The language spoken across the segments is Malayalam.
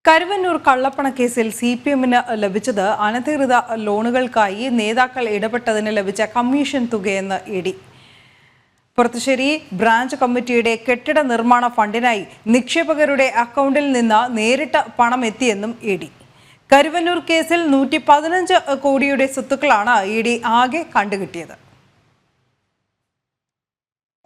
കരുവന്നൂർ കള്ളപ്പണക്കേസിൽ സിപിഎമ്മിന് ലഭിച്ചത് അനധികൃത ലോണുകൾക്കായി നേതാക്കൾ ഇടപെട്ടതിന് ലഭിച്ച കമ്മീഷൻ തുകയെന്ന് ഇഡി. പുറത്തുശ്ശേരി ബ്രാഞ്ച് കമ്മിറ്റിയുടെ കെട്ടിട നിർമ്മാണ ഫണ്ടിനായി നിക്ഷേപകരുടെ അക്കൗണ്ടിൽ നിന്ന് നേരിട്ട് പണം എത്തിയെന്നും ഇഡി. കരുവന്നൂർ കേസിൽ 115 കോടിയുടെ സ്വത്തുക്കളാണ് ഇഡി ആകെ കണ്ടുകിട്ടിയത്.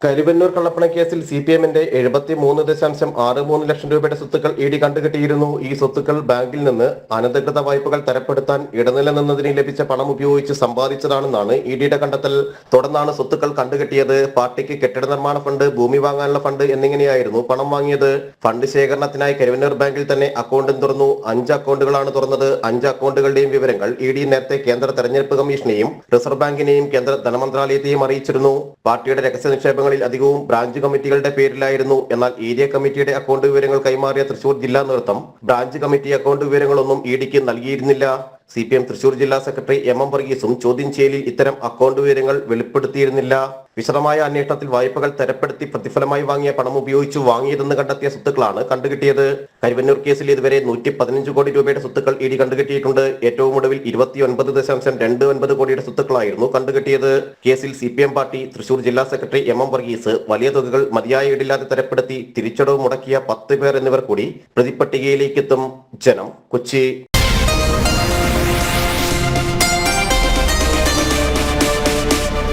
കരുവന്നൂർ കള്ളപ്പണക്കേസിൽ സിപിഎമ്മിന്റെ 73.63 ലക്ഷം രൂപയുടെ സ്വത്തുക്കൾ ഇഡി കണ്ടുകെട്ടിയിരുന്നു. ഈ സ്വത്തുക്കൾ ബാങ്കിൽ നിന്ന് അനധികൃത വായ്പകൾ തരപ്പെടുത്താൻ ഇടനില നിന്നതിന് ലഭിച്ച പണം ഉപയോഗിച്ച് സമ്പാദിച്ചതാണെന്നാണ് ഇഡിയുടെ കണ്ടെത്തൽ. തുടർന്നാണ് സ്വത്തുക്കൾ കണ്ടുകെട്ടിയത്. പാർട്ടിക്ക് കെട്ടിട നിർമ്മാണ ഫണ്ട്, ഭൂമി വാങ്ങാനുള്ള ഫണ്ട് എന്നിങ്ങനെയായിരുന്നു പണം വാങ്ങിയത്. ഫണ്ട് ശേഖരണത്തിനായി കരുവന്നൂർ ബാങ്കിൽ തന്നെ അക്കൗണ്ടും തുറന്നു. 5 അക്കൗണ്ടുകളാണ് തുറന്നത്. 5 അക്കൗണ്ടുകളുടെയും വിവരങ്ങൾ ഇഡി നേരത്തെ കേന്ദ്ര തെരഞ്ഞെടുപ്പ് കമ്മീഷനെയും റിസർവ് ബാങ്കിനെയും കേന്ദ്ര ധനമന്ത്രാലയത്തെയും അറിയിച്ചിരുന്നു. പാർട്ടിയുടെ രഹസ്യ നിക്ഷേപങ്ങൾ അധികവും ബ്രാഞ്ച് കമ്മിറ്റികളുടെ പേരിലായിരുന്നു. എന്നാൽ ഏരിയ കമ്മിറ്റിയുടെ അക്കൗണ്ട് വിവരങ്ങൾ കൈമാറിയ തൃശൂർ ജില്ലാ നേതൃത്വം ബ്രാഞ്ച് കമ്മിറ്റി അക്കൗണ്ട് വിവരങ്ങളൊന്നും ഇഡിക്ക് നൽകിയിരുന്നില്ല. സിപിഎം തൃശൂർ ജില്ലാ സെക്രട്ടറി എം വർഗീസും ചോദ്യം ചെയ്യലിൽ ഇത്തരം അക്കൗണ്ട് വിവരങ്ങൾ വെളിപ്പെടുത്തിയിരുന്നില്ല. വിശദമായ അന്വേഷണത്തിൽ വായ്പകൾ തരപ്പെടുത്തി പ്രതിഫലമായി വാങ്ങിയ പണം ഉപയോഗിച്ച് വാങ്ങിയതെന്ന് കണ്ടെത്തിയ സ്വത്തുക്കളാണ് കണ്ടുകിട്ടിയത്. കരുവന്നൂർ കേസിൽ ഇതുവരെ 115 കോടി രൂപയുടെ സ്വത്തുക്കൾ ഇഡി കണ്ടുകിട്ടിയിട്ടുണ്ട്. ഏറ്റവും ഒടുവിൽ 29.29 കോടിയുടെ സ്വത്തുക്കളായിരുന്നു കണ്ടുകിട്ടിയത്. കേസിൽ സിപിഎം പാർട്ടി തൃശൂർ ജില്ലാ സെക്രട്ടറി എം വർഗീസ് വലിയ തുകകൾ മതിയായ ഈടില്ലാതെ തരപ്പെടുത്തി തിരിച്ചടവ് മുടക്കിയ 10 പേർ എന്നിവർ കൂടി പ്രതിപ്പട്ടികയിലേക്കെത്തും. ജനം, കൊച്ചി.